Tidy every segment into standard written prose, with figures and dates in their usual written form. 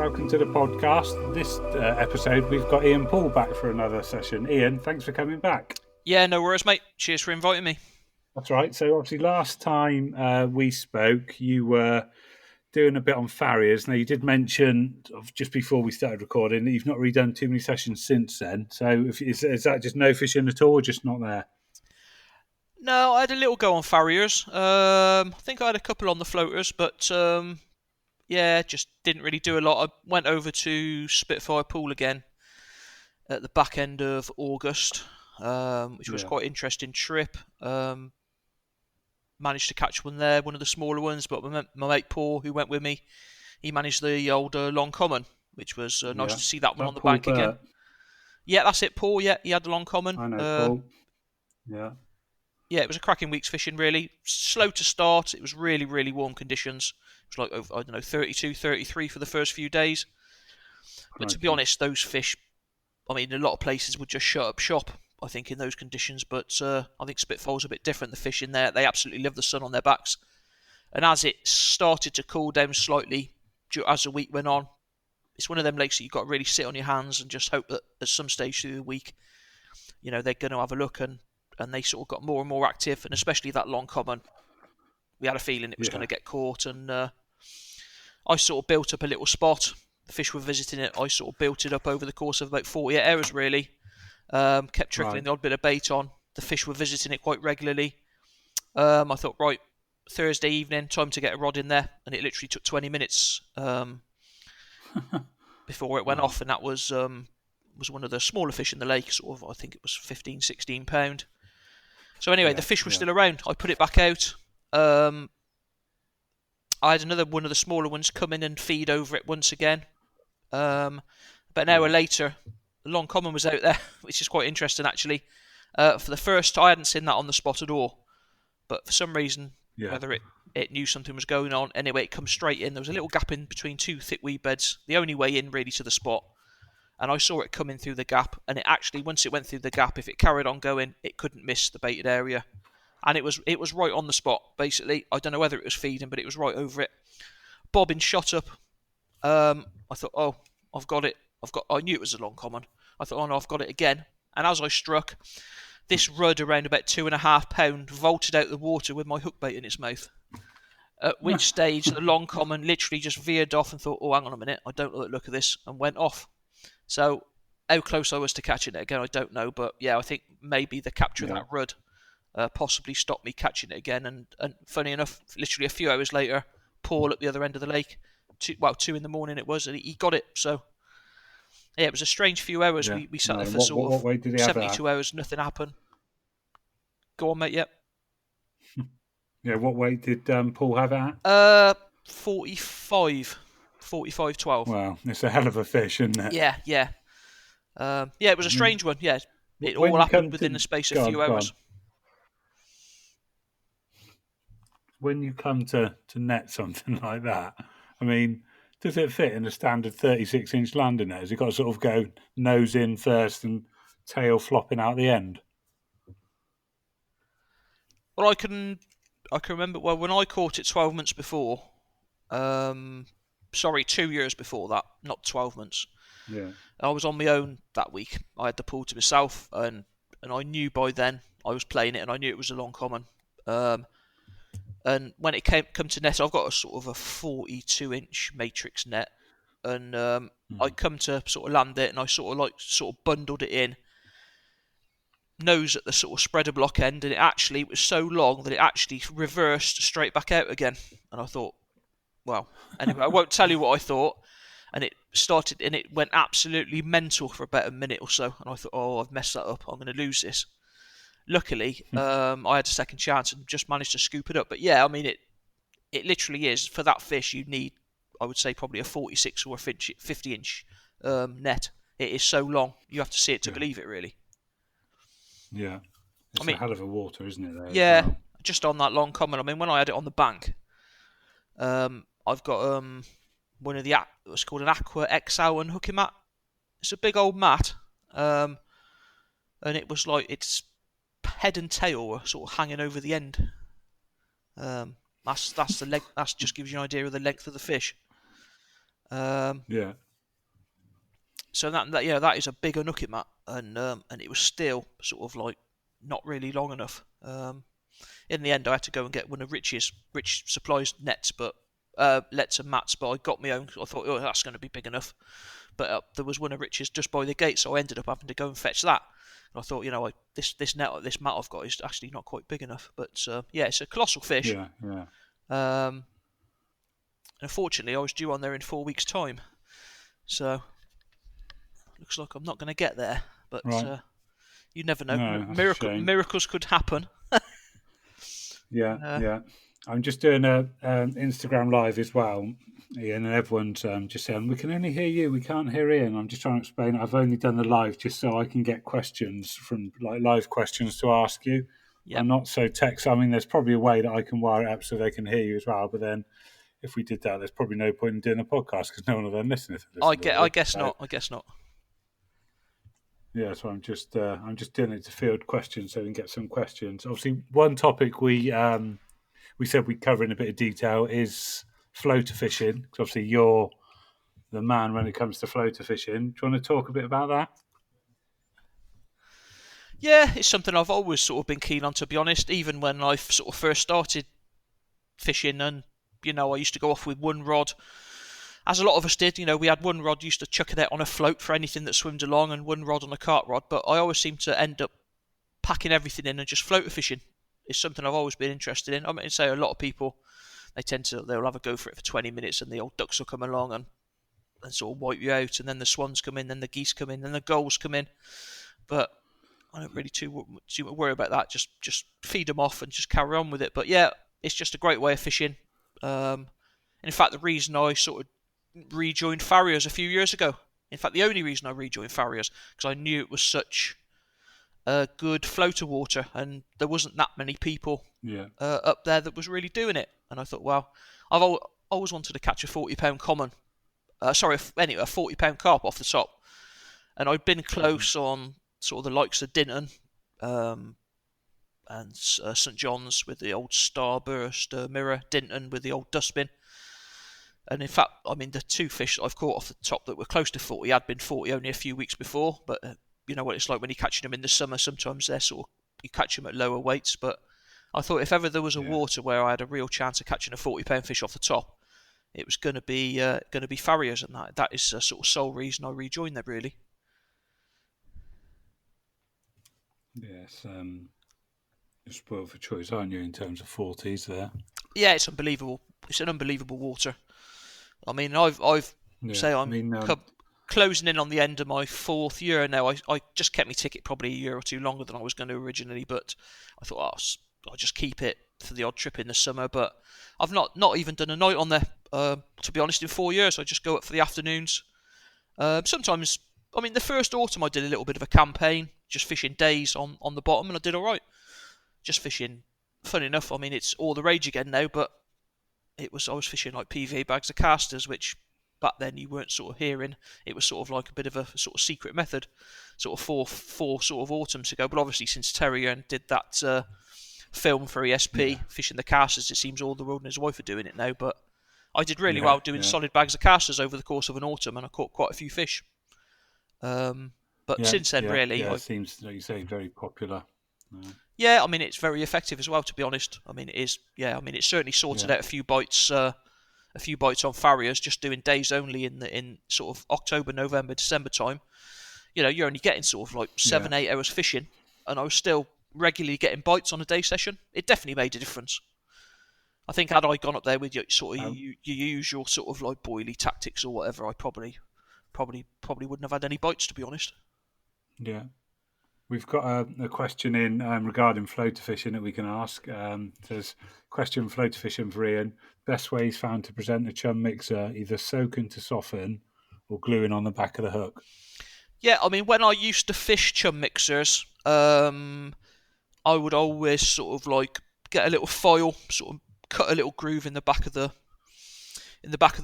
welcome to the podcast. This episode, we've got Ian Poole back for another session. Ian, thanks for coming back. Yeah, no worries, mate. Cheers for inviting me. That's right. So obviously last time we spoke, you were doing a bit on farriers. Now, you did mention just before we started recording that you've not really done too many sessions since then. So is that just no fishing at all, or just not there? No, I had a little go on farriers. I think I had a couple on the floaters, but yeah, just didn't really do a lot. I went over to Spitfire Poole again at the back end of August, which was quite an interesting trip. Managed to catch one there, one of the smaller ones, but my mate Poole, who went with me, he managed the older long common, which was nice to see that one on the bank again. Yeah, that's it, Poole. Yeah, he had the long common. I know Poole. Yeah. Yeah, it was a cracking week's fishing, really. Slow to start. It was really, really warm conditions. It was like, I don't know, 32, 33 for the first few days. But to be honest, those fish, I mean, a lot of places would just shut up shop, I think, in those conditions. But I think Spitfire's a bit different. The fish in there, they absolutely love the sun on their backs. And as it started to cool down slightly as the week went on, it's one of them lakes that you've got to really sit on your hands and just hope that at some stage through the week, they're going to have a look and they sort of got more and more active, and especially that long common. We had a feeling it was going to get caught, and I sort of built up a little spot. The fish were visiting it. I sort of built it up over the course of about 48 hours, really. Kept trickling the odd bit of bait on. The fish were visiting it quite regularly. I thought, right, Thursday evening, time to get a rod in there, and it literally took 20 minutes before it went off, and that was one of the smaller fish in the lake, sort of, I think it was 15, 16 pound. So anyway, the fish were still around. I put it back out. I had another one of the smaller ones come in and feed over it once again. But an hour later, the long common was out there, which is quite interesting actually. For the first time, I hadn't seen that on the spot at all. But for some reason, whether it knew something was going on, anyway, it comes straight in. There was a little gap in between two thick weed beds, the only way in really to the spot. And I saw it come in through the gap, and it actually, once it went through the gap, if it carried on going, it couldn't miss the baited area. And it was right on the spot, basically. I don't know whether it was feeding, but it was right over it. Bobbin shot up. I thought, oh, I've got it. I knew it was a long common. I thought, oh no, I've got it again. And as I struck, this rudd around about 2.5 pound vaulted out the water with my hook bait in its mouth. At which stage, the long common literally just veered off and thought, oh, hang on a minute, I don't like the look of this, and went off. So how close I was to catching it again, I don't know. But yeah, I think maybe the capture of that rudd possibly stopped me catching it again. And funny enough, literally a few hours later, Poole at the other end of the lake, 2 in the morning it was, and he got it. So yeah, it was a strange few hours. Yeah. We sat there for sort of 72 hours, nothing happened. Go on, mate, yep. Yeah, what weight did Poole have it at? 45, 12. Wow, it's a hell of a fish, isn't it? Yeah. It was a strange one. Yeah, it all happened within the space of a few hours. When you come to net something like that, I mean, does it fit in a standard 36-inch landing net? Has it got to sort of go nose in first and tail flopping out the end? Well, I can remember, when I caught it 12 months before, 2 years before that, not 12 months. Yeah. I was on my own that week. I had the pool to myself, and I knew by then I was playing it, and I knew it was a long common. And when it come to net, I've got a sort of a 42-inch matrix net, and I come to sort of land it, and I sort of bundled it in, nose at the sort of spreader block end, and it was so long that it actually reversed straight back out again. And I thought, well, anyway, I won't tell you what I thought. And it went absolutely mental for about a minute or so. And I thought, oh, I've messed that up. I'm going to lose this. Luckily, I had a second chance and just managed to scoop it up. But yeah, I mean, it literally is. For that fish, you need, I would say, probably a 46 or a 50-inch net. It is so long. You have to see it to believe it, really. Yeah. It's a hell of a water, isn't it? There, yeah, just on that long common. I mean, when I had it on the bank, I've got one of what's called an Aqua XL unhooking mat. It's a big old mat, and it was like its head and tail were sort of hanging over the end. That's the leg. That just gives you an idea of the length of the fish. Yeah. So that is a big unhook mat, and it was still sort of like not really long enough. In the end, I had to go and get one of Rich supplies nets, but lets and mats. But I got my own. I thought, oh, that's going to be big enough. But there was one of Rich's just by the gate, so I ended up having to go and fetch that. And I thought, this mat I've got is actually not quite big enough. But yeah, it's a colossal fish. Yeah. Yeah. And unfortunately, I was due on there in 4 weeks' time, so looks like I'm not going to get there. But Right. you never know. No, that's a shame. Miracles could happen. Yeah. Yeah. I'm just doing a Instagram live as well, Ian, and everyone's just saying, we can only hear you, we can't hear Ian. I'm just trying to explain. I've only done the live just so I can get questions from live questions to ask you. Yep. I'm not so tech. I mean, there's probably a way that I can wire it up so they can hear you as well. But then, if we did that, there's probably no point in doing a podcast because no one will then listen to this. I guess not. Yeah, so I'm just doing it to field questions so we can get some questions. Obviously, one topic we said we'd cover in a bit of detail is floater fishing, because obviously you're the man when it comes to floater fishing. Do you want to talk a bit about that? Yeah, it's something I've always sort of been keen on, to be honest, even when I sort of first started fishing. And, I used to go off with one rod, as a lot of us did. We had one rod, used to chuck it out on a float for anything that swimmed along, and one rod on a cart rod. But I always seem to end up packing everything in and just floater fishing. It's something I've always been interested in. I mean, say a lot of people, they'll have a go for it for 20 minutes, and the old ducks will come along and sort of wipe you out, and then the swans come in, then the geese come in, then the gulls come in. But I don't really too worry about that. Just feed them off and just carry on with it. But yeah, it's just a great way of fishing. In fact, the reason I sort of rejoined farriers a few years ago, in fact, the only reason I rejoined farriers, because I knew it was such a good floater water, and there wasn't that many people up there that was really doing it. And I thought, well, I've always wanted to catch a 40-pound common. A 40-pound carp off the top. And I'd been close on sort of the likes of Dinton and St John's with the old starburst mirror, Dinton with the old dustbin. And in fact, I mean, the two fish that I've caught off the top that were close to 40 had been 40 only a few weeks before. But you know what it's like when you're catching them in the summer. Sometimes you catch them at lower weights. But I thought if ever there was a water where I had a real chance of catching a 40-pound fish off the top, it was going to be farriers, and that is the sort of sole reason I rejoined them, really. Yes, you're spoiled for choice, aren't you, in terms of 40s there? Yeah, it's unbelievable. It's an unbelievable water. I mean, I'm closing in on the end of my 4th year now. I just kept my ticket probably a year or two longer than I was going to originally, but I thought I'll just keep it for the odd trip in the summer. But I've not even done a night on there, to be honest, in 4 years. I just go up for the afternoons. Sometimes, I mean, the first autumn I did a little bit of a campaign, just fishing days on the bottom, and I did all right. Just fishing, fun enough. I mean, it's all the rage again now, but I was fishing like PVA bags of casters, which back then you weren't sort of hearing. It was sort of like a bit of a sort of secret method, sort of four sort of autumns ago. But obviously since Terry did that film for ESP, fishing the casters, it seems all the world and his wife are doing it now. But I did really well doing solid bags of casters over the course of an autumn, and I caught quite a few fish. But since then, really, it seems, like you say, very popular. Yeah, I mean, it's very effective as well, to be honest. I mean, it is. Yeah, I mean, it's certainly sorted out a few bites on farriers, just doing days only in sort of October, November, December time. You're only getting sort of like 7-8 hours fishing, and I was still regularly getting bites on a day session. It definitely made a difference. I think had I gone up there with your sort of your usual sort of like boilie tactics or whatever, I probably wouldn't have had any bites, to be honest. Yeah. We've got a question in regarding floater fishing that we can ask. There's question floater fishing for Ian. Best way he's found to present a chum mixer, either soaking to soften or gluing on the back of the hook. Yeah, I mean, when I used to fish chum mixers, I would always sort of like get a little file, sort of cut a little groove in the back of the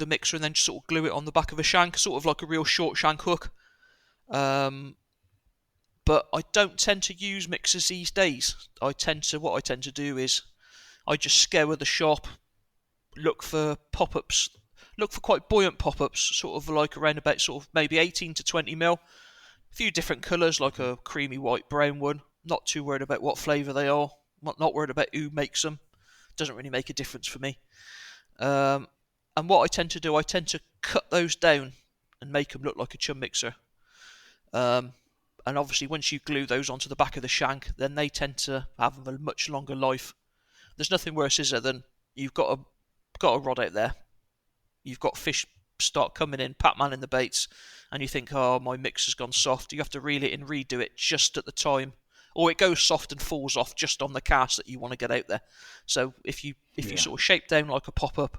mixer, and then just sort of glue it on the back of a shank, sort of like a real short shank hook. But I don't tend to use mixers these days. What I tend to do is I just scour the shop, look for pop-ups look for quite buoyant pop-ups, sort of like around about sort of maybe 18 to 20 mil. A few different colours, like a creamy white brown one. Not too worried about what flavour they are. Not worried about who makes them. Doesn't really make a difference for me. And what I tend to do, I tend to cut those down and make them look like a chum mixer. And obviously once you glue those onto the back of the shank, then they tend to have a much longer life. There's nothing worse, is there, than you've got a rod out there. You've got fish start coming in, Pac-Man in the baits, and you think, oh, my mix has gone soft. You have to reel it and redo it just at the time. Or it goes soft and falls off just on the cast that you want to get out there. So if you sort of shape down like a pop-up,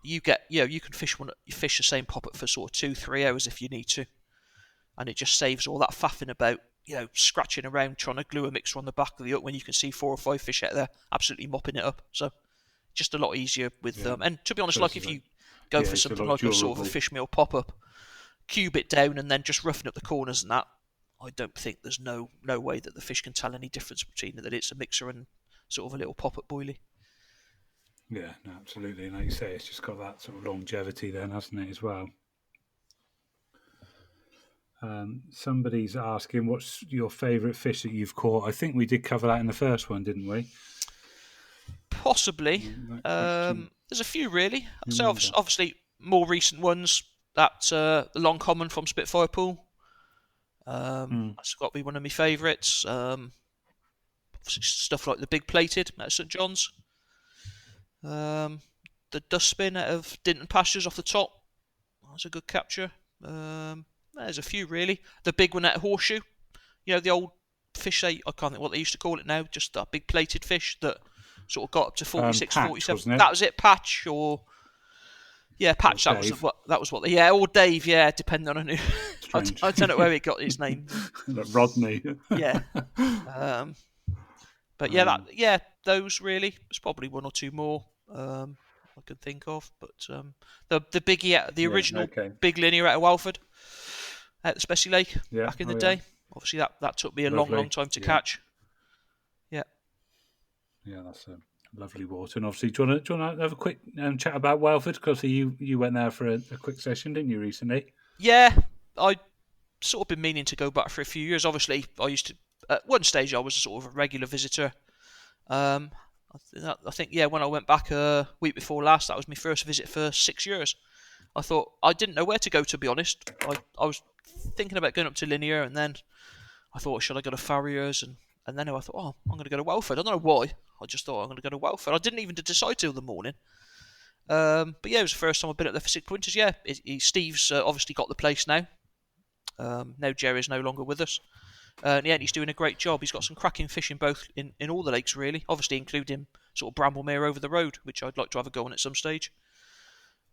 you can fish the same pop-up for sort of 2-3 hours if you need to. And it just saves all that faffing about, scratching around trying to glue a mixer on the back of the hook when you can see 4 or 5 fish out there absolutely mopping it up. So just a lot easier with them. And to be honest, like if you go for something like a sort of a fish meal pop-up, cube it down and then just roughen up the corners and that, I don't think there's no way that the fish can tell any difference between that it's a mixer and sort of a little pop-up boilie. Yeah, no, absolutely. And like you say, it's just got that sort of longevity then, hasn't it, as well? Somebody's asking, what's your favourite fish that you've caught? I think we did cover that in the first one, didn't we? Possibly. There's a few, really. So obviously, more recent ones, that the long common from Spitfire Poole. That's got to be one of my favourites. Stuff like the big plated at St John's. The dustbin out of Dinton Pastures off the top. That's a good capture. There's a few, really. The big one at Horseshoe. The old fish, I can't think what they used to call it now, just that big plated fish that sort of got up to 46, Patch, 47. That was it, Patch, or... Yeah, Patch, that was what they... or Dave, depending on who... I don't know where he got his name. Rodney. Yeah. But those really. There's probably one or two more I can think of. But the biggie, the original big linear out of Walford, at the Spessy Lake back in the day. Obviously, that took me a long time to catch. Yeah. Yeah, that's a lovely water. And obviously, do you want to have a quick chat about Walford? Because you went there for a quick session, didn't you, recently? Yeah, I sort of been meaning to go back for a few years. Obviously, I used to. At one stage, I was a sort of a regular visitor. I think when I went back a week before last, that was my first visit for 6 years. I thought I didn't know where to go, to be honest. I was thinking about going up to Linear, and then I thought, should I go to Farriers? And then I thought, I'm going to go to Welford. I don't know why. I just thought I'm going to go to Welford. I didn't even decide till the morning. But it was the first time I've been up there for 6 winters. Yeah, Steve's obviously got the place now. Now Jerry's no longer with us. He's doing a great job. He's got some cracking fish in all the lakes, really. Obviously, including sort of Bramblemere over the road, which I'd like to have a go on at some stage.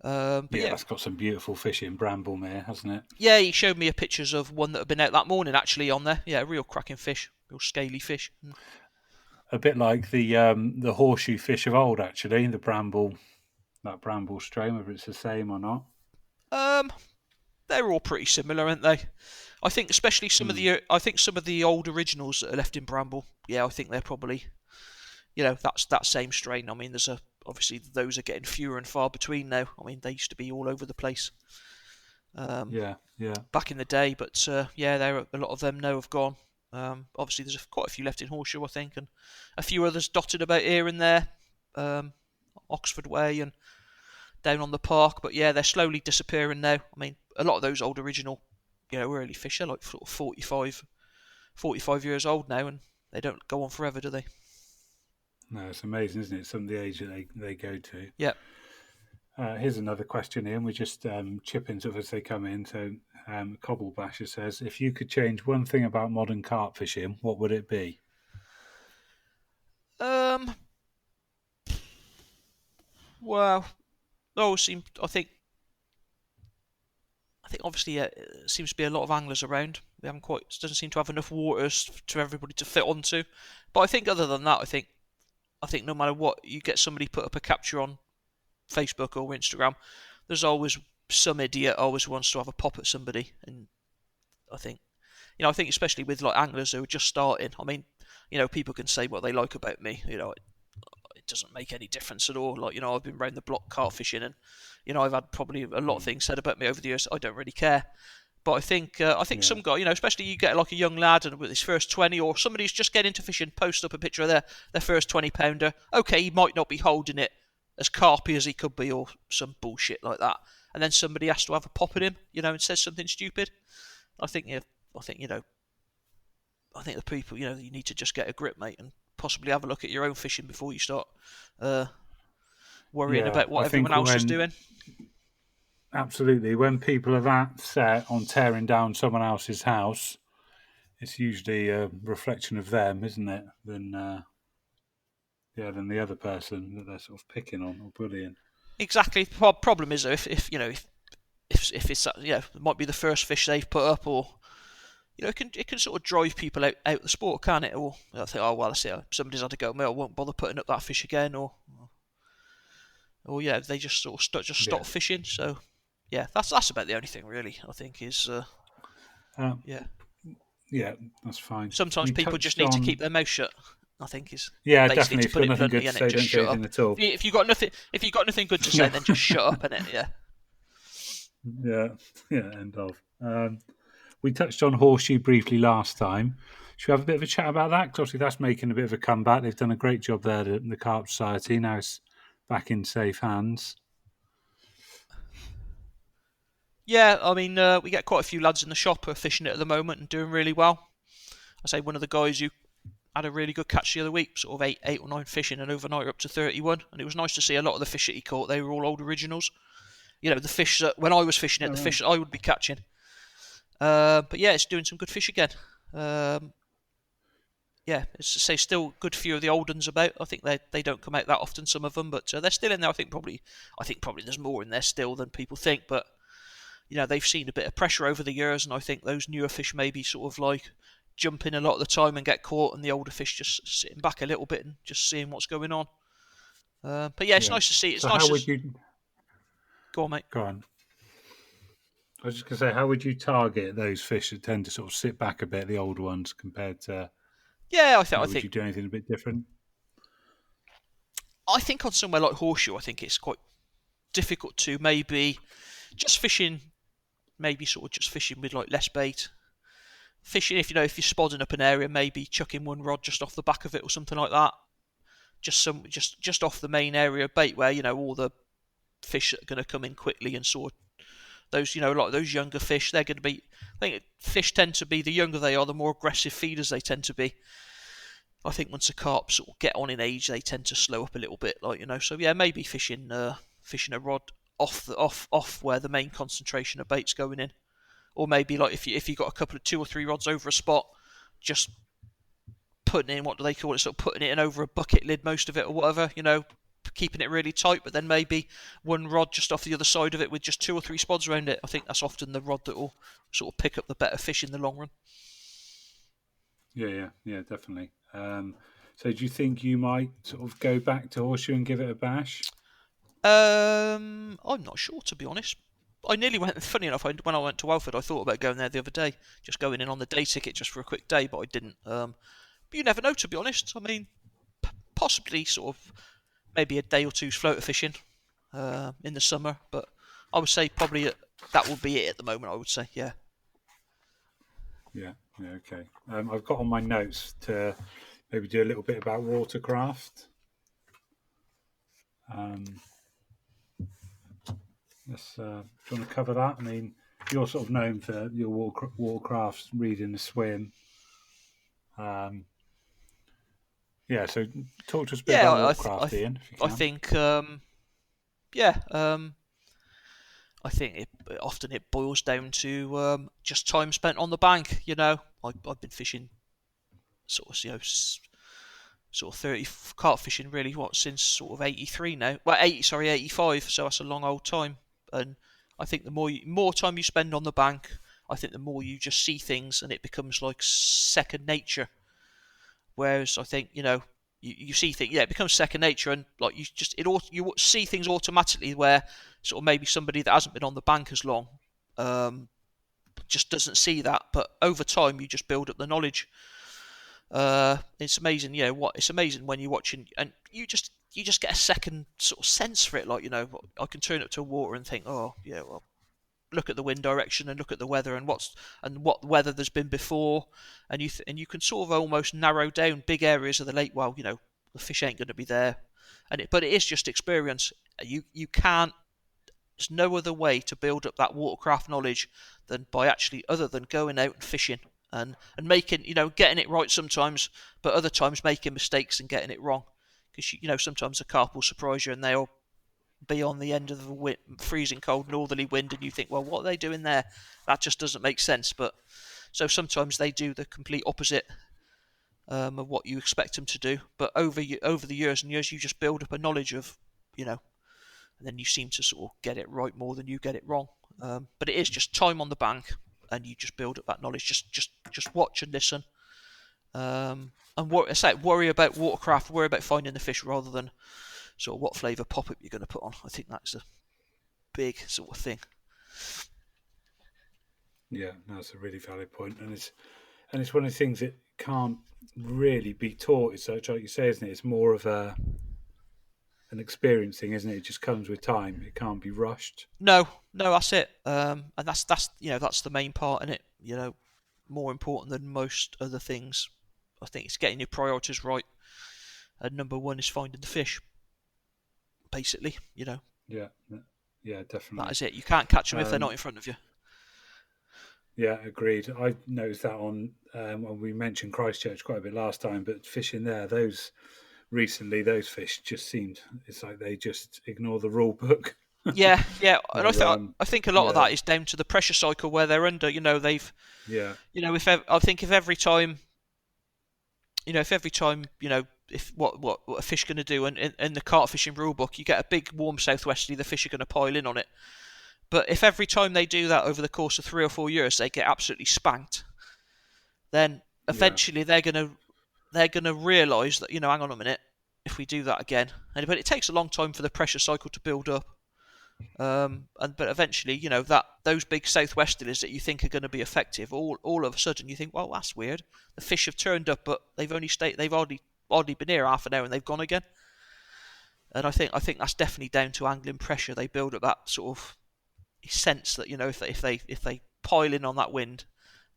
That's got some beautiful fish in Bramblemere, hasn't it? Yeah, he showed me pictures of one that had been out that morning, actually, on there. Yeah, real cracking fish, real scaly fish. A bit like the horseshoe fish of old, actually, that Bramble strain, whether it's the same or not. They're all pretty similar, aren't they? I think especially some of the old originals that are left in Bramble. Yeah, I think they're probably, that's that same strain. I mean, obviously those are getting fewer and far between now. I mean, they used to be all over the place. Back in the day, but a lot of them now have gone. Obviously, there's quite a few left in Horseshoe, I think, and a few others dotted about here and there, Oxford Way and down on the park. But yeah, they're slowly disappearing now. I mean, a lot of those old original, early fish are like sort of 45 years old now, and they don't go on forever, do they? No, it's amazing, isn't it? Some of the age that they go to. Yeah. Here's another question here, and we just chip into it as they come in. So, Cobble Basher says, if you could change one thing about modern carp fishing, what would it be? Well, I think obviously it seems to be a lot of anglers around. We doesn't seem to have enough waters to everybody to fit onto. But I think other than that, I think no matter what, you get somebody put up a capture on Facebook or Instagram, there's always some idiot always wants to have a pop at somebody. And I think especially with like anglers who are just starting, I mean, people can say what they like about me. doesn't make any difference at all. Like, you know, I've been round the block carp fishing, and you know, I've had probably a lot of things said about me over the years. I don't really care. But I think some guy, you know, especially you get like a young lad and with his first 20, or somebody who's just getting into fishing, post up a picture of their first 20-pounder. Okay, he might not be holding it as carpy as he could be, or some bullshit like that. And then somebody has to have a pop at him, you know, and says something stupid. I think the people, you know, you need to just get a grip, mate, and possibly have a look at your own fishing before you start worrying about what everyone else is doing. Absolutely. When people are that set on tearing down someone else's house, it's usually a reflection of them, isn't it? Than the other person that they're sort of picking on or bullying. Exactly. The problem is, if it's, you know, it might be the first fish they've put up, or you know, it can sort of drive people out the sport, can't it? Or I think, oh well, I see, somebody's had to go. I won't bother putting up that fish again, or yeah, they just sort of stop fishing. So yeah, that's about the only thing really. I think is yeah, that's fine. Sometimes people just need to keep their mouth shut. I think is definitely. If you've got nothing good to say, don't say anything at all. If you've got nothing good to say, then just shut up, innit? Yeah. End of. We touched on horseshoe briefly last time. Should we have a bit of a chat about that? Because obviously that's making a bit of a comeback. They've done a great job there, the Carp Society. Now it's back in safe hands. Yeah, I mean, we get quite a few lads in the shop who are fishing it at the moment and doing really well. I say one of the guys who had a really good catch the other week, sort of eight or nine fish in an overnight up to 31, and it was nice to see a lot of the fish that he caught. They were all old originals. You know, the fish that when I was fishing it, the fish that I would be catching. But yeah, it's doing some good fish again. Yeah, it's to say, still good few of the old ones about. I think they don't come out that often, some of them, but they're still in there. I think probably there's more in there still than people think, but you know, they've seen a bit of pressure over the years, and I think those newer fish maybe sort of like jump in a lot of the time and get caught, and the older fish just sitting back a little bit and just seeing what's going on. But yeah, it's nice to see. It's so nice. How would you... Go on, mate. Go on. I was just going to say, how would you target those fish that tend to sort of sit back a bit, the older ones, compared to... Yeah, I think... Would you do anything a bit different? I think on somewhere like Horseshoe, I think it's quite difficult to maybe just fishing, maybe sort of just fishing with like less bait. Fishing, if you're spodding up an area, maybe chucking one rod just off the back of it or something like that. Just off the main area of bait where, you know, all the fish are going to come in quickly and sort of those, you know, like those younger fish, they're going to be... I think fish tend to be, the younger they are, the more aggressive feeders they tend to be. I think once the carp sort of get on in age, they tend to slow up a little bit, like, you know. So yeah, maybe fishing a rod off where the main concentration of bait's going in, or maybe like if you got a couple of 2 or 3 rods over a spot, just putting in, what do they call it? Sort of putting it in over a bucket lid, most of it or whatever, you know. Keeping it really tight, but then maybe one rod just off the other side of it with just 2 or 3 spods around it. I think that's often the rod that will sort of pick up the better fish in the long run. Yeah, definitely. So do you think you might sort of go back to Horseshoe and give it a bash? I'm not sure, to be honest. I nearly went, funny enough, when I went to Welford, I thought about going there the other day, just going in on the day ticket just for a quick day, but I didn't. But you never know, to be honest. I mean, possibly sort of maybe a day or two's floater fishing in the summer, but I would say probably that will be it at the moment, I would say, yeah. Yeah, okay. I've got on my notes to maybe do a little bit about watercraft. Do you want to cover that? I mean, you're sort of known for your watercrafts, reading the swim. Yeah, so talk to us a bit about watercraft, Ian, if you can. I think, I think it often boils down to just time spent on the bank. You know, I've been fishing sort of 30 carp fishing really since sort of 83 now. Well, 85. So that's a long old time. And I think the more time you spend on the bank, I think the more you just see things, and it becomes like second nature. Whereas I think, you know, you see things, it becomes second nature, and like you see things automatically where sort of maybe somebody that hasn't been on the bank as long just doesn't see that. But over time, you just build up the knowledge. It's amazing, it's amazing when you're watching, and you just you just get a second sort of sense for it. Like, you know, I can turn up to water and think, oh yeah, well, look at the wind direction and look at the weather and what weather there's been before, and you can sort of almost narrow down big areas of the lake. Well, you know, the fish ain't going to be there, but it is just experience. You can't. There's no other way to build up that watercraft knowledge than by actually, other than going out and fishing and making, you know, getting it right sometimes, but other times making mistakes and getting it wrong. Because you know, sometimes a carp will surprise you and they'll be on the end of the freezing cold northerly wind, and you think, well, what are they doing there? That just doesn't make sense. But so sometimes they do the complete opposite of what you expect them to do. But over the years and years, you just build up a knowledge of, you know, and then you seem to sort of get it right more than you get it wrong. But it is just time on the bank, and you just build up that knowledge. Just watch and listen, and worry about watercraft, worry about finding the fish rather than sort of what flavour pop-up you're going to put on. I think that's a big sort of thing. Yeah, that's a really valid point, and it's one of the things that can't really be taught. It's like you say, isn't it? It's more of an experience thing, isn't it? It just comes with time. It can't be rushed. No, that's it. And that's you know, that's the main part in it. You know, more important than most other things. I think it's getting your priorities right. And number one is finding the fish. Basically, you know. Yeah, definitely. That is it. You can't catch them if they're not in front of you. Yeah, agreed. I noticed that on when we mentioned Christchurch quite a bit last time, but fishing there, those fish just seemed, it's like they just ignore the rule book. Yeah, and I think a lot of that is down to the pressure cycle where they're under. You know, you know, if every time, you know, if what a fish going to do, and in the carp fishing rule book, you get a big warm southwesterly, the fish are going to pile in on it. But if every time they do that over the course of 3 or 4 years, they get absolutely spanked, then eventually they're gonna realise that, you know, hang on a minute, if we do that again, but it takes a long time for the pressure cycle to build up. But eventually, you know, that those big southwesterlies that you think are going to be effective, all of a sudden you think, well, that's weird. The fish have turned up, but they've hardly been here half an hour and they've gone again. And I think that's definitely down to angling pressure. They build up that sort of sense that, you know, if they pile in on that wind,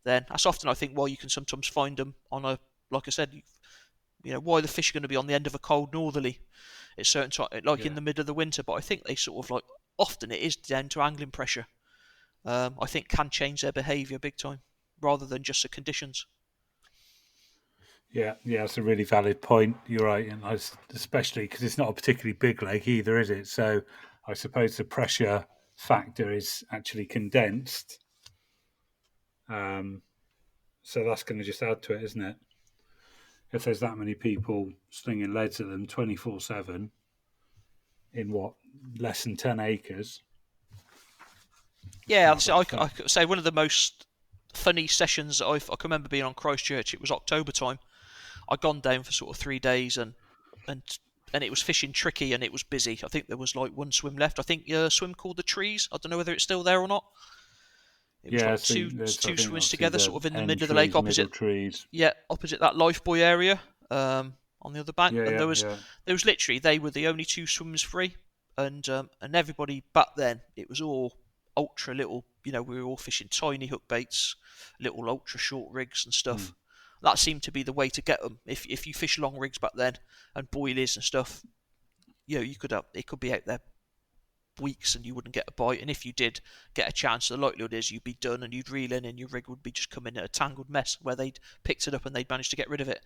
then that's often, I think, why you can sometimes find them on a, like I said, you know, why the fish are going to be on the end of a cold northerly at certain time, like in the middle of the winter. But I think they sort of, like, often it is down to angling pressure. I think can change their behaviour big time, rather than just the conditions. Yeah, that's a really valid point. You're right, and especially because it's not a particularly big lake either, is it? So I suppose the pressure factor is actually condensed. So that's going to just add to it, isn't it? If there's that many people slinging leads at them 24/7 in less than 10 acres. Yeah, I could say one of the most funny sessions I can remember being on Christchurch. It was October time. I'd gone down for sort of 3 days and it was fishing tricky and it was busy. I think there was like one swim left. I think a swim called the Trees. I don't know whether it's still there or not. It was like two swims together, sort of in the middle of the lake, opposite trees. Yeah, opposite that lifebuoy area on the other bank. And there was literally, they were the only two swims free, and everybody back then, it was all ultra little. You know, we were all fishing tiny hook baits, little ultra short rigs and stuff. That seemed to be the way to get them. If you fish long rigs back then and boilies and stuff, you know, it could be out there weeks and you wouldn't get a bite. And if you did get a chance, the likelihood is you'd be done and you'd reel in and your rig would be just coming in a tangled mess where they'd picked it up and they'd managed to get rid of it.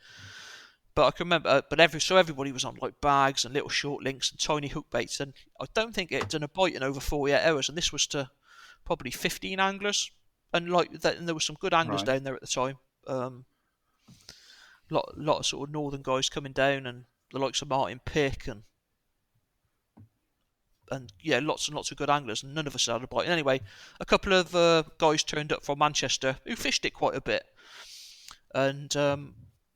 But I can remember, everybody was on like bags and little short links and tiny hook baits, and I don't think it had done a bite in over 48 hours. And this was to probably 15 anglers, and and there were some good anglers down there at the time. Lot of sort of northern guys coming down, and the likes of Martin Pick and yeah, lots and lots of good anglers, and none of us had a bite. And anyway, a couple of guys turned up from Manchester who fished it quite a bit, and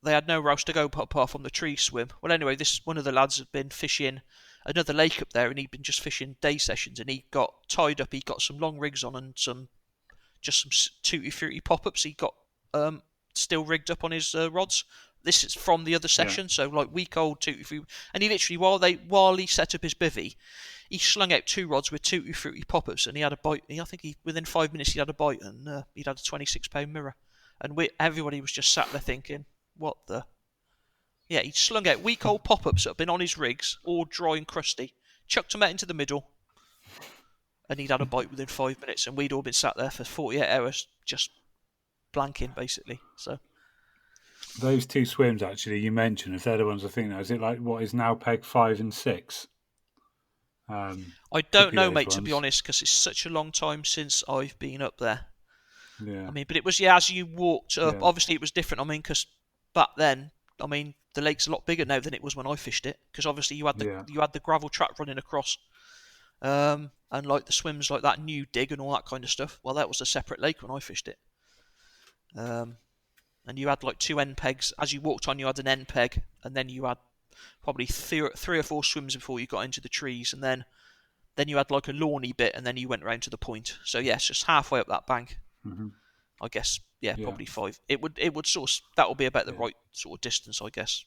they had nowhere else to go apart from the tree swim. Well, anyway, one of the lads had been fishing another lake up there, and he'd been just fishing day sessions, and he got tied up. He got some long rigs on and some tutti frutti pop-ups. He got still rigged up on his rods, This is from the other session, so like week-old tutti frutti. And he literally, while he set up his bivvy, he slung out 2 rods with tutti frutti pop-ups, and he had a bite. I think within 5 minutes he had a bite, and he'd had a 26-pound mirror, and everybody was just sat there thinking, what the. Yeah, he slung out week-old pop-ups that had been on his rigs, all dry and crusty, chucked them out into the middle, and he'd had a bite within 5 minutes, and we'd all been sat there for 48 hours just blanking, basically. So those 2 swims, actually, you mentioned, if they're the ones I think now, is it like what is now peg 5 and 6? I don't know, mate, to be honest, because it's such a long time since I've been up there. Yeah. I mean, but it was, as you walked up, obviously it was different. I mean, because back then, I mean, the lake's a lot bigger now than it was when I fished it, because obviously you had the gravel track running across, and like the swims like that new dig and all that kind of stuff. Well, that was a separate lake when I fished it. And you had like 2 end pegs. As you walked on, you had an end peg, and then you had probably 3 or 4 swims before you got into the trees, and then you had like a lawny bit, and then you went round to the point. So yes, just halfway up that bank. Mm-hmm. I guess, probably 5. It would sort of, that would be about the right sort of distance, I guess.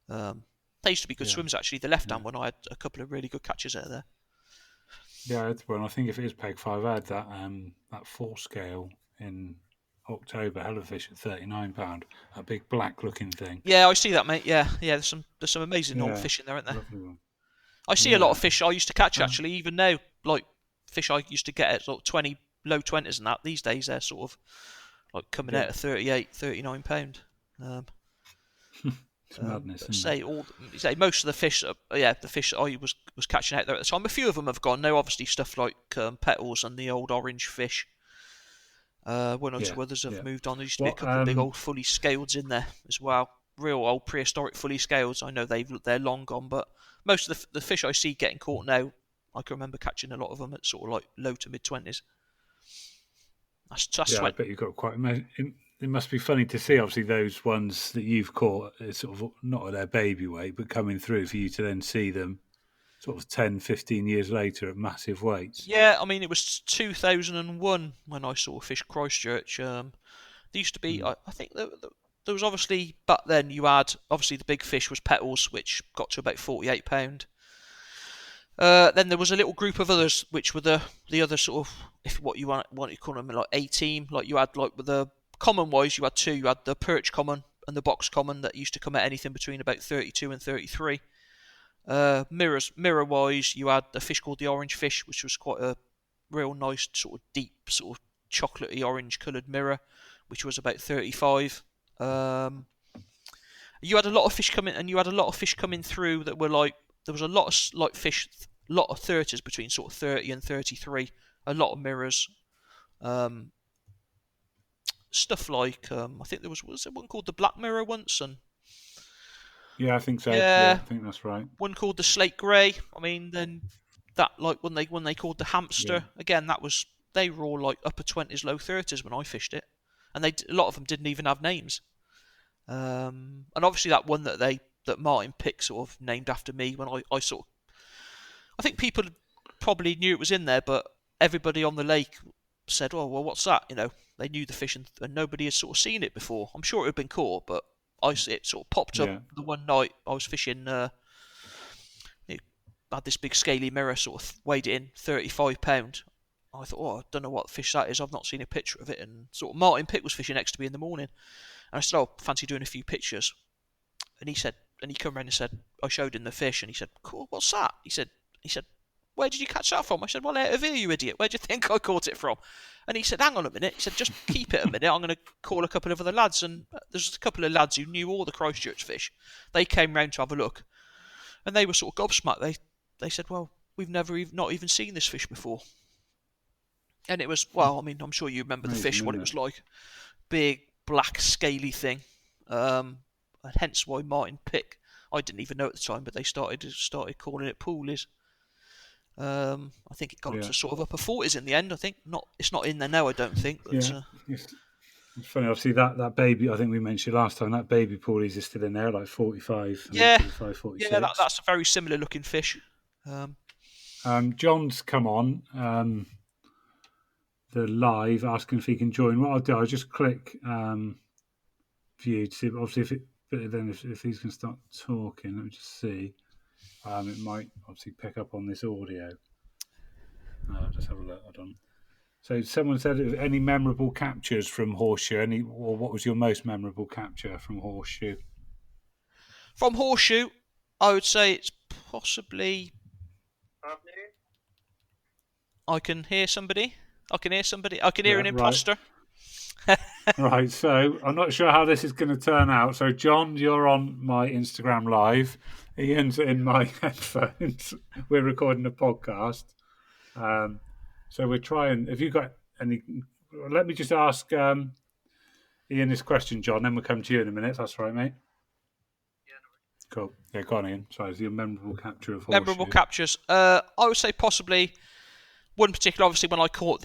They used to be good swims, actually. The left-hand one, I had a couple of really good catches out of there. Yeah, I think if it is peg 5, I had that 4 scale in October, hell of a fish at £39, a big black-looking thing. Yeah, I see that, mate. Yeah. There's some amazing old fish in there, aren't there? Lovely one. I see a lot of fish I used to catch, actually, even now. Like, fish I used to get at like 20, low 20s and that. These days, they're sort of like coming out at 38, £39. It's madness, say most of the fish, the fish that I was catching out there at the time, a few of them have gone now. Obviously, stuff like petals and the old orange fish. One or 2 others have moved on. There used to be a couple of big old fully scaleds in there as well. Real old prehistoric fully scaleds. I know they're long gone, but most of the fish I see getting caught now, I can remember catching a lot of them at sort of like low to mid 20s. I bet you've got quite. It must be funny to see, obviously, those ones that you've caught, sort of not at their baby weight, but coming through for you to then see them sort of 10, 15 years later at massive weights. Yeah, I mean, it was 2001 when I saw fish Christchurch. There used to be, I think there was obviously, back then you had, obviously the big fish was petals, which got to about £48. Then there was a little group of others, which were the other sort of, if what you want to call them, like A-team. Like you had, like with the common wise, you had 2. You had the perch common and the box common that used to come at anything between about 32 and 33. Mirror wise, you had a fish called the orange fish, which was quite a real nice sort of deep sort of chocolatey orange coloured mirror, which was about 35. You had a lot of fish coming, and you had a lot of fish coming through that were like, there was a lot of like fish, a lot of 30s between sort of 30 and 33, a lot of mirrors, stuff like I think there was there one called the black mirror once, and yeah, I think so. Yeah, I think that's right. One called the slate grey. I mean, then that, like when they called the hamster, again, that was, they were all like upper 20s, low 30s when I fished it, and a lot of them didn't even have names. And obviously that one that Martin picked, sort of named after me, when I think people probably knew it was in there, but everybody on the lake said, "Oh, well, what's that?" You know, they knew the fish, and nobody had sort of seen it before. I'm sure it had been caught, but it sort of popped up the one night I was fishing. It had this big scaly mirror, sort of weighed it in £35. I thought, oh, I don't know what fish that is. I've not seen a picture of it. And sort of Martin Pitt was fishing next to me in the morning, and I said, "Oh, fancy doing a few pictures?" And he said, and he come around and said, I showed him the fish, and he said, "Cool, what's that?" He said, "Where did you catch that from?" I said, "Well, out of here, you idiot. Where do you think I caught it from?" And he said, "Hang on a minute." He said, "Just keep it a minute. I'm going to call a couple of other lads." And there's a couple of lads who knew all the Christchurch fish. They came round to have a look, and they were sort of gobsmacked. They said, "Well, we've not even seen this fish before." And it was, well, I mean, I'm sure you remember the fish, what it was like. Big, black, scaly thing. And hence why Martin Pick, I didn't even know at the time, but they started calling it Poole. I think it got up to sort of upper 40s in the end. I think it's not in there now, I don't think. But, it's funny. Obviously, that baby, I think we mentioned last time, that baby Paulies is still in there, like 45, 45, 46. Yeah, that's a very similar looking fish. John's come on the live asking if he can join. What I'll do, I'll just click. If view to see. Obviously, if he's going to start talking, let me just see. It might obviously pick up on this audio. Just have a look. Hold on. So someone said, any memorable captures from horseshoe? Or what was your most memorable capture from horseshoe? From horseshoe, I would say it's possibly. I can hear somebody. I can hear an imposter. Right, so I'm not sure how this is going to turn out. So, John, you're on my Instagram Live. Ian's in my headphones. We're recording a podcast. So we're trying. Have you got any? Let me just ask Ian this question, John. Then we'll come to you in a minute. That's right, mate. Yeah. Cool. Yeah, go on, Ian. Sorry, it's your memorable capture of horseshoe. Memorable captures. I would say possibly one particular. Obviously, when I caught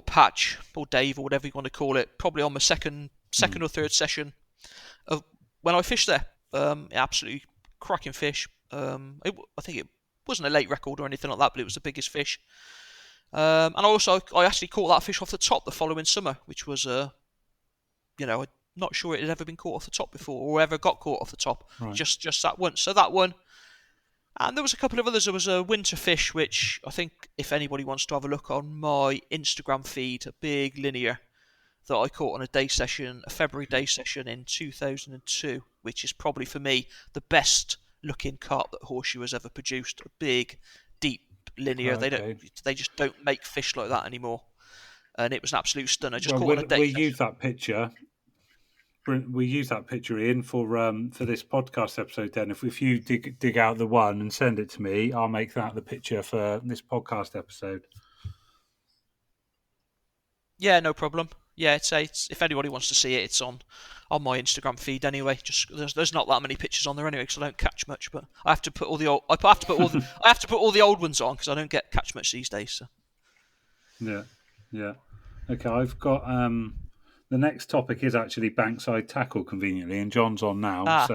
Patch or Dave or whatever you want to call it, probably on my second or third session of when I fished there. Absolutely cracking fish. I think it wasn't a late record or anything like that, but it was the biggest fish. And I actually caught that fish off the top the following summer, which was, I'm not sure it had ever been caught off the top before or ever got caught off the top. Right. Just that once. So that one. And there was a couple of others. There was a winter fish, which I think if anybody wants to have a look on my Instagram feed, a big linear that I caught on a February day session in 2002, which is probably for me the best looking carp that horseshoe has ever produced. A big, deep linear. Okay. They just don't make fish like that anymore. And it was an absolute stunner. Just caught on a day session. Use that picture. We use that picture, Ian, for this podcast episode. Then, if you dig out the one and send it to me, I'll make that the picture for this podcast episode. Yeah, no problem. Yeah, it's if anybody wants to see it, it's on my Instagram feed anyway. Just there's not that many pictures on there anyway because I don't catch much. But I have to put all the old I have to put all the old ones on because I don't catch much these days. So. Yeah. Okay, I've got the next topic is actually bankside tackle, conveniently, and John's on now.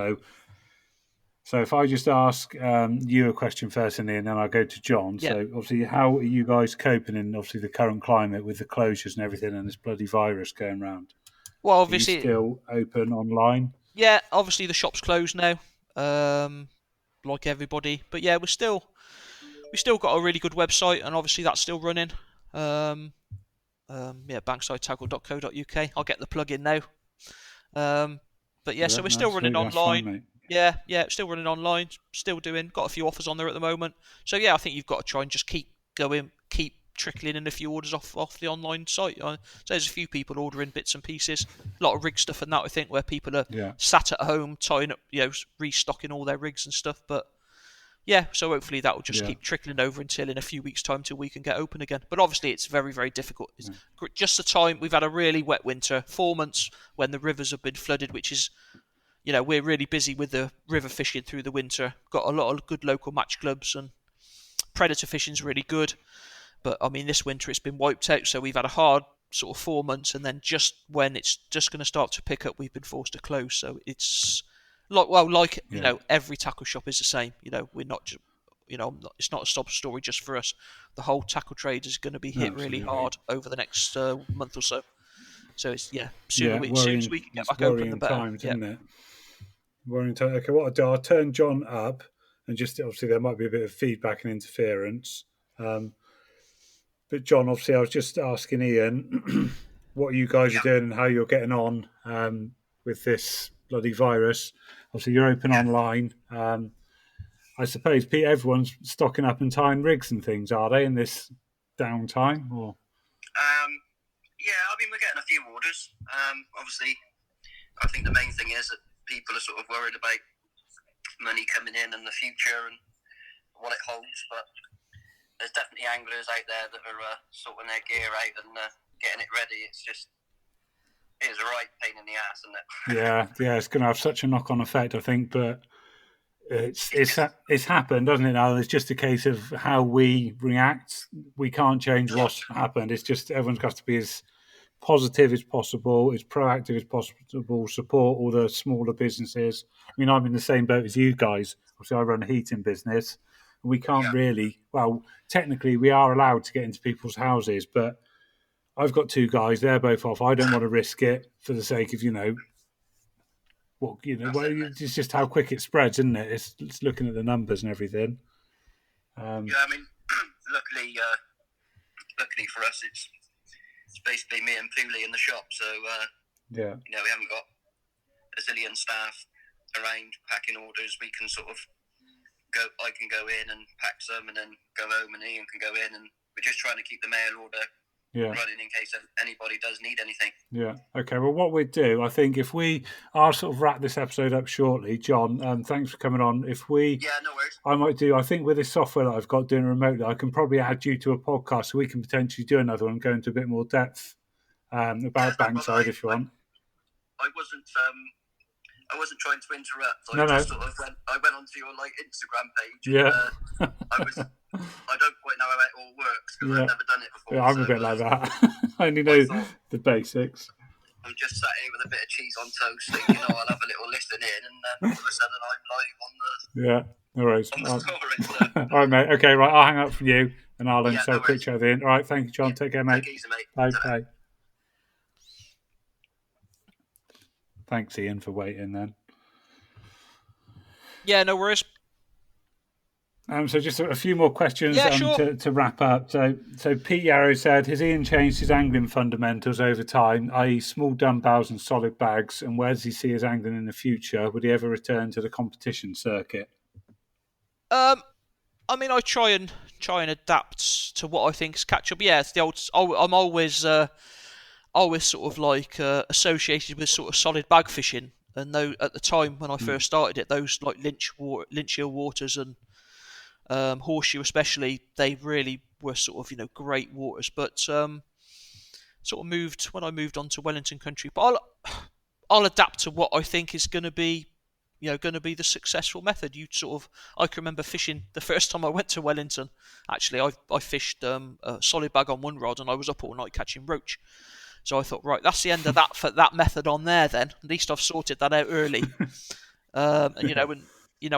So if I just ask you a question first, and then I'll go to John. Yeah. So obviously, how are you guys coping in obviously the current climate with the closures and everything, and this bloody virus going around? Well, obviously, are you still open online? Yeah, obviously the shop's closed now, like everybody. But yeah, we still got a really good website, and obviously that's still running. Banksidetackle.co.uk. I'll get the plug in now. But yeah, so we're still running online. Fine, yeah, still running online. Still got a few offers on there at the moment. So yeah, I think you've got to try and just keep going, keep trickling in a few orders off the online site. So there's a few people ordering bits and pieces. A lot of rig stuff and that, I think, where people are sat at home tying up, restocking all their rigs and stuff. But yeah, so hopefully that will just keep trickling over until in a few weeks' time till we can get open again. But obviously it's very, very difficult. It's just the time. We've had a really wet winter, 4 months when the rivers have been flooded, which is, we're really busy with the river fishing through the winter. Got a lot of good local match clubs and predator fishing's really good. But I mean, this winter it's been wiped out, so we've had a hard sort of 4 months, and then just when it's just going to start to pick up, we've been forced to close. So it's every tackle shop is the same. We're not just, it's not a sob story just for us. The whole tackle trade is going to be hit really hard over the next month or so. So it's sooner as we can get back open, the better. Times, isn't it? Worrying time. Okay, what I'll do, I'll turn John up, and just obviously there might be a bit of feedback and interference. But John, obviously, I was just asking Ian what you guys are doing and how you're getting on with this bloody virus. Obviously, you're open online. I suppose, Pete, everyone's stocking up and tying rigs and things, are they, in this downtime? Or we're getting a few orders. Obviously, I think the main thing is that people are sort of worried about money coming in and the future and what it holds, but there's definitely anglers out there that are sorting their gear out and getting it ready. It is a right pain in the ass, isn't it? Yeah, it's going to have such a knock-on effect, I think, but it's happened, doesn't it now? It's just a case of how we react. We can't change what's happened. It's just everyone's got to be as positive as possible, as proactive as possible, support all the smaller businesses. I mean, I'm in the same boat as you guys. Obviously, I run a heating business. We can't really, technically we are allowed to get into people's houses, but I've got two guys, they're both off. I don't want to risk it for the sake of, Well, it's just how quick it spreads, isn't it? It's looking at the numbers and everything. I mean, luckily for us, it's basically me and Poole in the shop. So we haven't got a zillion staff around packing orders. We can sort of I can go in and pack some, and then go home, and Ian can go in, and we're just trying to keep the mail order running in case anybody does need anything. Yeah. Okay. Well, what we'd do, I think, if I'll sort of wrap this episode up shortly. John, thanks for coming on. No worries. I might do. I think with this software that I've got doing remotely, I can probably add you to a podcast, so we can potentially do another one and go into a bit more depth about Bankside if you want. I wasn't trying to interrupt. I went onto your Instagram page. And, I don't quite know how it all works because I've never done it before. Yeah, I'm a bit like that. I only know the basics. I'm just sat here with a bit of cheese on toast, thinking, I'll have a little listen in, and then all of a sudden I'm live on the no worries. On the story, so. All right, mate. Okay, right. I'll hang up from you, and I'll so quick chat at the end. All right, thank you, John. Take care, mate. Take it easy, mate. Bye. Thanks, Ian, for waiting then. Yeah, no worries. So just a few more questions sure. to wrap up. So Pete Yarrow said, has Ian changed his angling fundamentals over time, i.e. small dumbbells and solid bags, and where does he see his angling in the future? Would he ever return to the competition circuit? I mean, I try and adapt to what I think is catch up. Yeah, it's the old. I'm always sort of like associated with sort of solid bag fishing, and though at the time when I first started it, those like Lynch Hill waters and horseshoe especially, they really were sort of great waters. But sort of moved when I moved on to Wellington country. But I'll adapt to what I think is going to be the successful method. I can remember fishing the first time I went to Wellington. Actually, I fished a solid bag on one rod, and I was up all night catching roach. So I thought, right, that's the end of that for that method on there. Then at least I've sorted that out early. I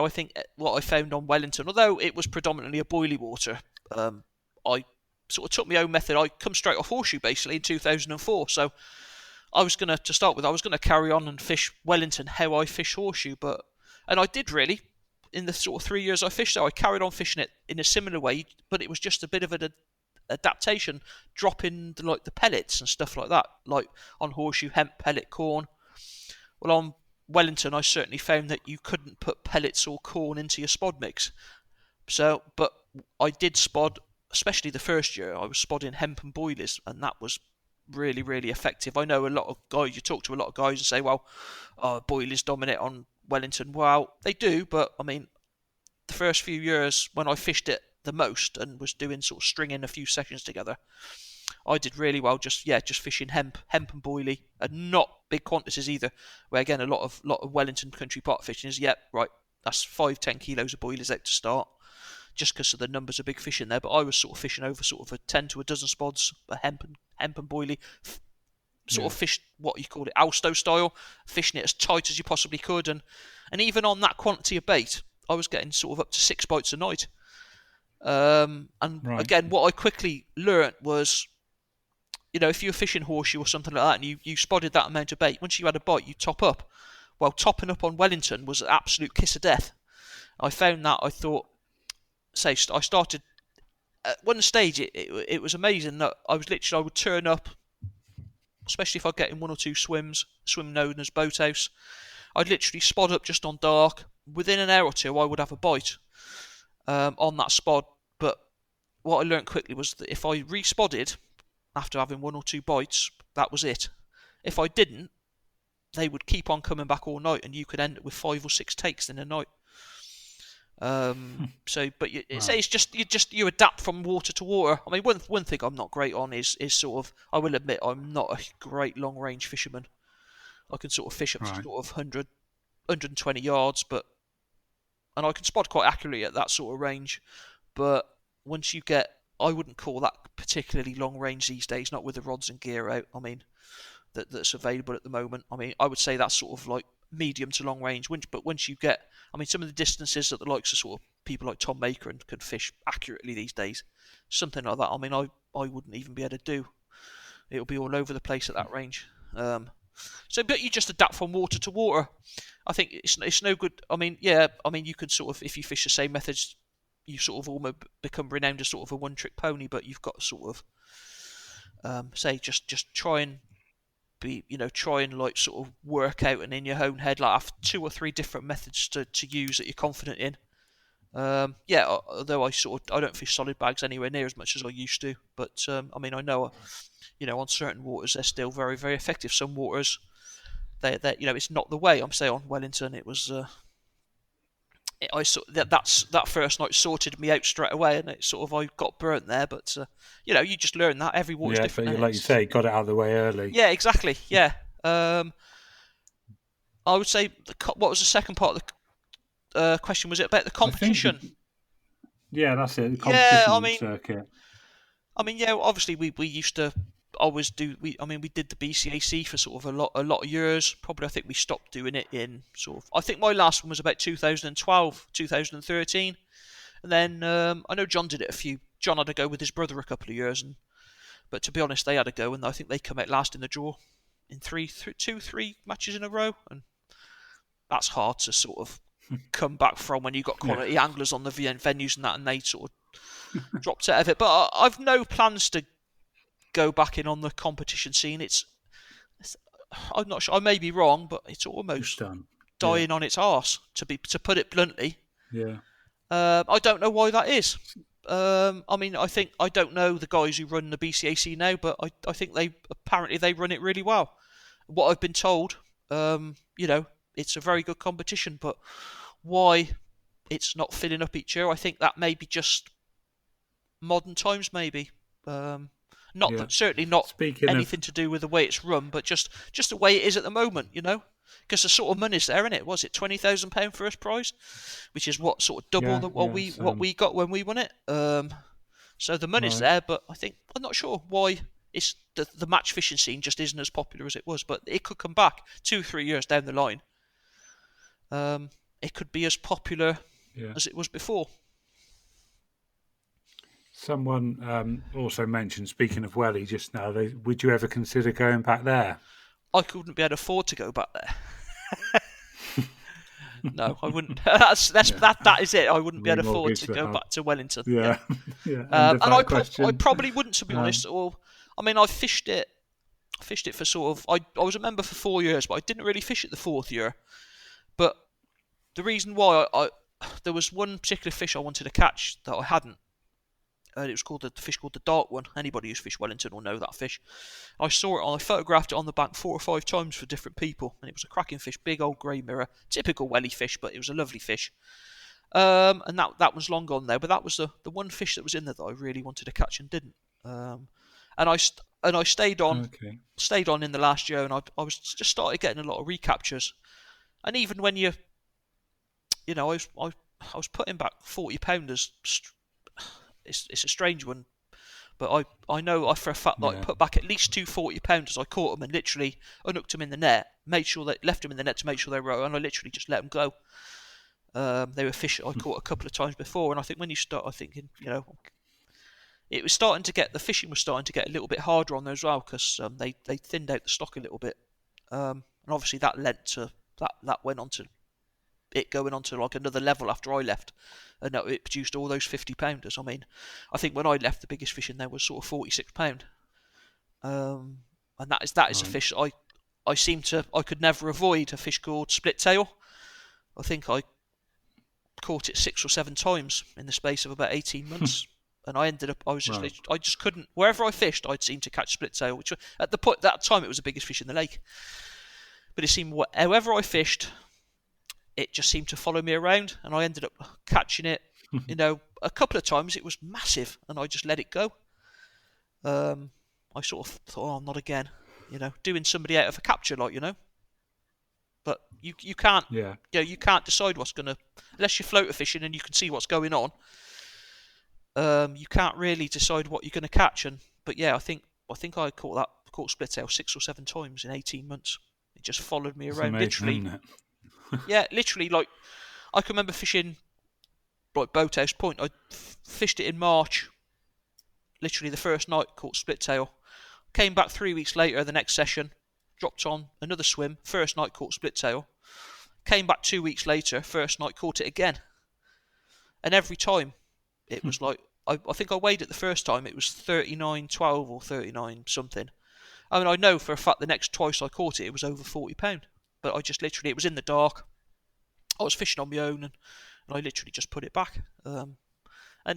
think what I found on Wellington, although it was predominantly a boilie water, I sort of took my own method. I come straight off horseshoe basically in 2004. So I was going to carry on and fish Wellington how I fish horseshoe, and I did really. In the sort of 3 years I fished there, I carried on fishing it in a similar way, but it was just a bit of an adaptation, dropping the pellets and stuff like that, like on horseshoe, hemp pellet, corn. Well, on Wellington, I certainly found that you couldn't put pellets or corn into your spod mix. So, but I did spod, especially the first year, I was spodding hemp and boilies, and that was really, really effective. I know a lot of guys, you talk to a lot of guys and say, well, boilies dominate on Wellington. Well, they do, but I mean, the first few years when I fished it the most and was doing sort of stringing a few sessions together, I did really well just fishing hemp and boilie, and not big quantities either, where again a lot of Wellington country pot fishing is that's 5-10 kilos of boilies out to start, just because of the numbers of big fish in there. But I was sort of fishing over sort of a 10 to a dozen spods, a hemp and boilie, sort of fished what you call it Alsto style, fishing it as tight as you possibly could, and even on that quantity of bait I was getting sort of up to 6 bites a night. Again, what I quickly learnt was, if you were fishing horseshoe or something like that, and you spotted that amount of bait, once you had a bite, you top up. Well, topping up on Wellington was an absolute kiss of death. I found that, I started, at one stage, it was amazing that I would turn up, especially if I'd get in 1 or 2 swim known as boathouse, I'd literally spod up just on dark. Within an hour or two, I would have a bite on that spod. But what I learned quickly was that if I re-spodded after having 1 or 2 bites, that was it. If I didn't, they would keep on coming back all night, and you could end up with 5 or 6 takes in a night. It's just you adapt from water to water. I mean, one thing I'm not great on is sort of, I will admit, I'm not a great long range fisherman. I can sort of fish up to sort of 120 yards, and I can spot quite accurately at that sort of range. But once you get, I wouldn't call that particularly long range these days, not with the rods and gear out. I mean, that's available at the moment. I mean, I would say that's sort of like medium to long range. But once you get, I mean, some of the distances that the likes of sort of people like Tom Maker and can fish accurately these days, something like that, I mean, I wouldn't even be able to do. It'll be all over the place at that range. So, but you just adapt from water to water. I think it's no good. I mean, you could sort of, if you fish the same methods, you sort of almost become renowned as sort of a one-trick pony. But you've got to sort of say just try and try and like sort of work out and in your own head like have 2 or 3 different methods to use that you're confident in. Although I don't fish solid bags anywhere near as much as I used to, but I mean I know on certain waters they're still very, very effective. Some waters they it's not the way. I'm saying on Wellington it was that first night sorted me out straight away, and it sort of I got burnt there. But you just learn that every water's different. But like you say, got it out of the way early. Yeah, exactly. Yeah. I would say what was the second part of the question? Was it about the competition? Yeah, that's it. The competition circuit. I mean, yeah. Obviously, we used to always do. We did the BCAC for sort of a lot of years. Probably, I think we stopped doing it in sort of. I think my last one was about 2012, 2013, and then I know John did it a few. John had a go with his brother a couple of years, but to be honest, they had a go, and I think they come out last in the draw in 3 matches in a row, and that's hard to sort of come back from when you've got quality anglers on the venues and that, and they sort of dropped out of it. But I've no plans to go back in on the competition scene. I'm not sure. I may be wrong, but it's almost dying on its arse, to put it bluntly. Yeah. I don't know why that is. I don't know the guys who run the BCAC now, but I think they run it really well. What I've been told, it's a very good competition, but why it's not filling up each year, I think that may be just modern times, maybe. Certainly not anything to do with the way it's run, but just the way it is at the moment, because the sort of money's there, isn't it? Was it £20,000 first prize, which is what sort of double what we got when we won it. So the money's there, but I'm not sure why it's the match fishing scene just isn't as popular as it was, but it could come back 2-3 years down the line. It could be as popular as it was before. Someone also mentioned, speaking of Welly just now, would you ever consider going back there? I couldn't be able to afford to go back there. No, I wouldn't. That is it. I wouldn't be able to afford to go back to Wellington. Yeah. And I probably wouldn't, to be honest. I fished it for sort of. I was a member for 4 years, but I didn't really fish it the 4th year. But the reason why there was one particular fish I wanted to catch that I hadn't. It was called the fish called the dark one. Anybody who's fished Wellington will know that fish. I photographed it on the bank 4 or 5 times for different people, and it was a cracking fish, big old grey mirror, typical welly fish, but it was a lovely fish. And that was long gone now, but that was the one fish that was in there that I really wanted to catch and didn't. And I stayed on in the last year, and I was just started getting a lot of recaptures, and even when I was putting back £40 as. It's a strange one, but I know for a fact that I put back at least 2 £40 I caught them and literally unhooked them in the net, left them in the net to make sure they were, and I literally just let them go. They were fish I caught a couple of times before, and I think when you start thinking, it was the fishing was starting to get a little bit harder on those as well, because they thinned out the stock a little bit, and obviously that led to that went on to it going on to like another level after I left, and it produced all those 50-pounders. I mean, I think when I left, the biggest fish in there was sort of £46, and that is a fish I could never avoid. A fish called split tail. I think I caught it 6 or 7 times in the space of about 18 months. And I ended up, I just couldn't, wherever I fished, I'd seem to catch split tail, which at that time it was the biggest fish in the lake. But it seemed, however I fished, it just seemed to follow me around, and I ended up catching it, a couple of times. It was massive, and I just let it go. I sort of thought, not again, doing somebody out of a capture, But you can't, you can't decide what's gonna, unless you're floater fishing and you can see what's going on. You can't really decide what you're gonna catch, but I think I caught split tail 6 or 7 times in 18 months. It just followed me around, literally. Literally, like, I can remember fishing, like, Boathouse Point. I fished it in March. Literally the first night, caught split tail. Came back 3 weeks later, the next session, dropped on another swim. First night caught split tail. Came back 2 weeks later. First night caught it again. And every time it was like, I think I weighed it the first time. It was 39.12 or 39 something. I mean, I know for a fact the next twice I caught it, it was over £40. But I just literally, it was in the dark. I was fishing on my own, and I literally just put it back. And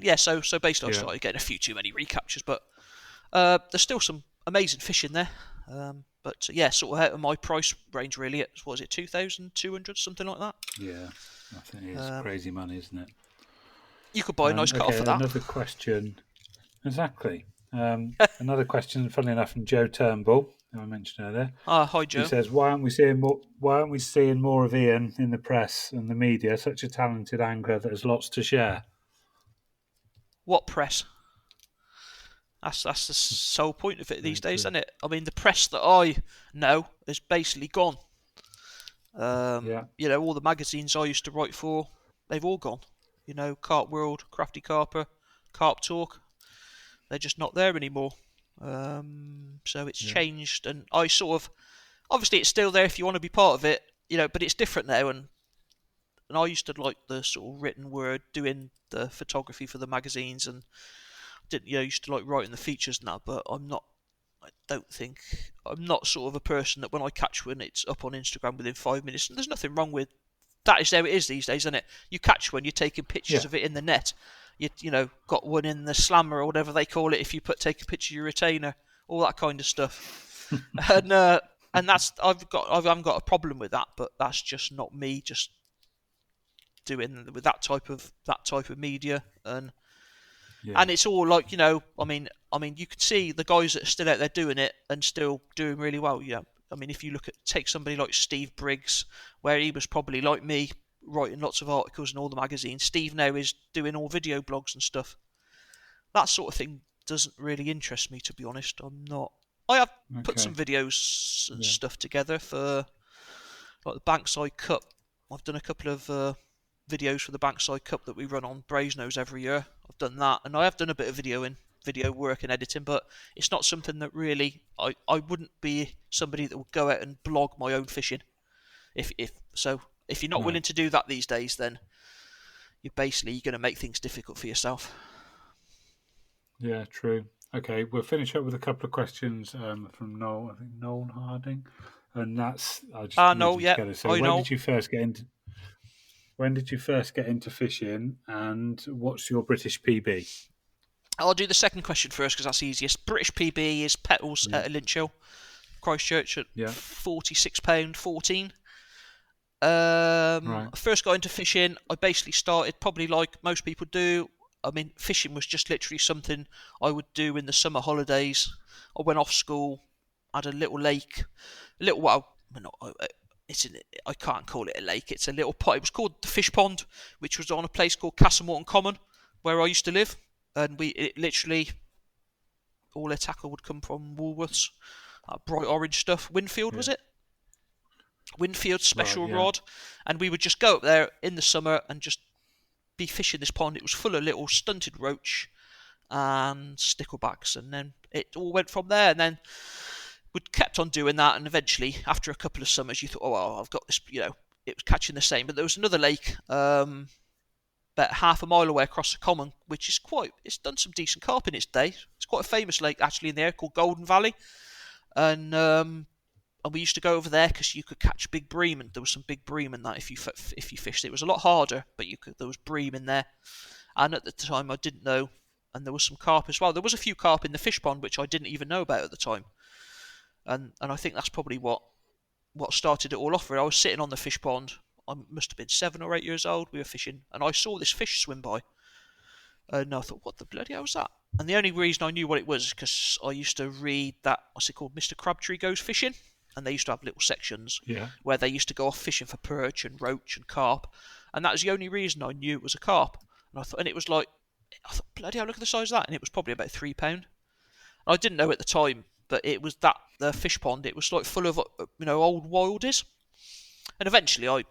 yeah, so basically I started getting a few too many recaptures, but there's still some amazing fish in there. But yeah, sort of out of my price range really. What was it, 2,200, something like that? Yeah, I think it's crazy money, isn't it? You could buy a nice car for that. Another question. Exactly. Another question, funnily enough, from Joe Turnbull, who I mentioned earlier. Hi, Joe. He says, "Why aren't we seeing more of Ian in the press and the media? Such a talented angler that has lots to share." What press? That's the sole point of it these days, isn't it? I mean, the press that I know is basically gone. You know, all the magazines I used to write for, they've all gone. You know, Carp World, Crafty Carper, Carp Talk, they're just not there anymore. So it's changed, and I sort of, obviously it's still there if you want to be part of it, you know, but it's different now, and I used to like the sort of written word, doing the photography for the magazines, and used to like writing the features and that, but I'm not sort of a person that when I catch one, it's up on Instagram within 5 minutes, and there's nothing wrong with that. Is how it is these days, isn't it? You catch one, you're taking pictures of it in the net. You know, got one in the slammer or whatever they call it. If you take a picture of your retainer, all that kind of stuff, and that's I haven't got a problem with that, but that's just not me. Just doing with that type of media, and it's all like, you know, I mean, you can see the guys that are still out there doing it and still doing really well. You know, I mean, if you take somebody like Steve Briggs, where he was probably like me, writing lots of articles in all the magazines. Steve now is doing all video blogs and stuff. That sort of thing doesn't really interest me, to be honest. I have put some videos and stuff together for like the Bankside Cup. I've done a couple of videos for the Bankside Cup that we run on Brasenose every year. I've done that, and I have done a bit of video work and editing, but it's not something that really I wouldn't be somebody that would go out and blog my own fishing. If you're not willing to do that these days, then you're going to make things difficult for yourself. Yeah, true. Okay, we'll finish up with a couple of questions from Noel. I think Noel Harding, and that's Noel. Yeah. So when did you first get into fishing, and what's your British PB? I'll do the second question first because that's easiest. British PB is Petals at a Lynchill, Christchurch at £46.14. First got into fishing, I basically started probably like most people do. I mean, fishing was just literally something I would do in the summer holidays. I went off school, had a little lake, I can't call it a lake, it's a little pot. It was called the Fish Pond, which was on a place called Castlemorton Common, where I used to live, and it literally, all their tackle would come from Woolworths, bright orange stuff. Winfield, was it? Winfield special rod, and we would just go up there in the summer and just be fishing this pond. It was full of little stunted roach and sticklebacks, and then it all went from there. And then we kept on doing that, and eventually, after a couple of summers, you thought, oh, well, I've got this, you know, it was catching the same. But there was another lake about half a mile away across the common, which is it's done some decent carp in its day. It's quite a famous lake actually in there called Golden Valley, and we used to go over there because you could catch big bream, and there was some big bream in that if you fished. It was a lot harder, but there was bream in there, and at the time I didn't know, and there was some carp as well. There was a few carp in the fish pond which I didn't even know about at the time, and I think that's probably what started it all off. I was sitting on the fish pond. I must have been 7 or 8 years old. We were fishing, and I saw this fish swim by, and I thought, what the bloody hell was that? And the only reason I knew what it was is because I used to read that, what's it called, Mr. Crabtree Goes Fishing. And they used to have little sections where they used to go off fishing for perch and roach and carp, and that was the only reason I knew it was a carp. And I thought, bloody hell, look at the size of that, and it was probably about £3. I didn't know at the time, but it was the fish pond. It was like full of old wildies, and eventually, a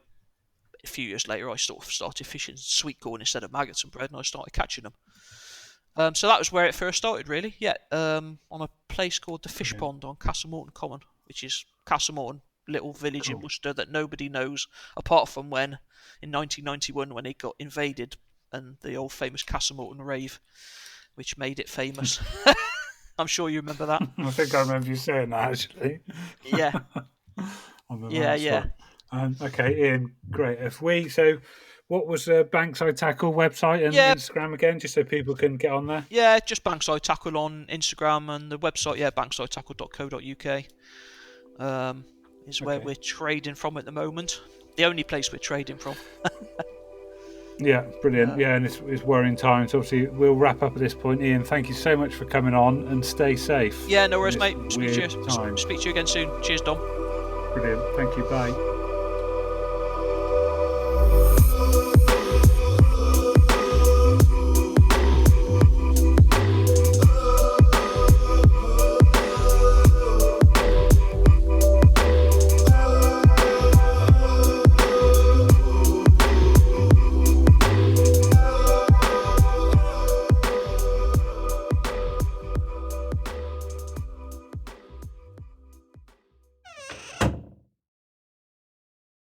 few years later, I sort of started fishing sweet corn instead of maggots and bread, and I started catching them. So that was where it first started, really. On a place called the Fish Pond on Castlemorton Common. which is Castlemorton, little village in Worcester that nobody knows, apart from when, in 1991, when it got invaded, and the old famous Castlemorton rave, which made it famous. I'm sure you remember that. I think I remember you saying that, actually. Yeah. Yeah. Okay, Ian, great. What was the Bankside Tackle website and Instagram again, just so people can get on there? Yeah, just Bankside Tackle on Instagram, and the website, banksidetackle.co.uk is where we're trading from at the moment. The only place we're trading from. Yeah, brilliant. And it's worrying times. Obviously, we'll wrap up at this point. Ian, thank you so much for coming on, and stay safe. Yeah, no worries, mate. Speak to you Time. again soon. Cheers, Dom. Brilliant. Thank you. Bye.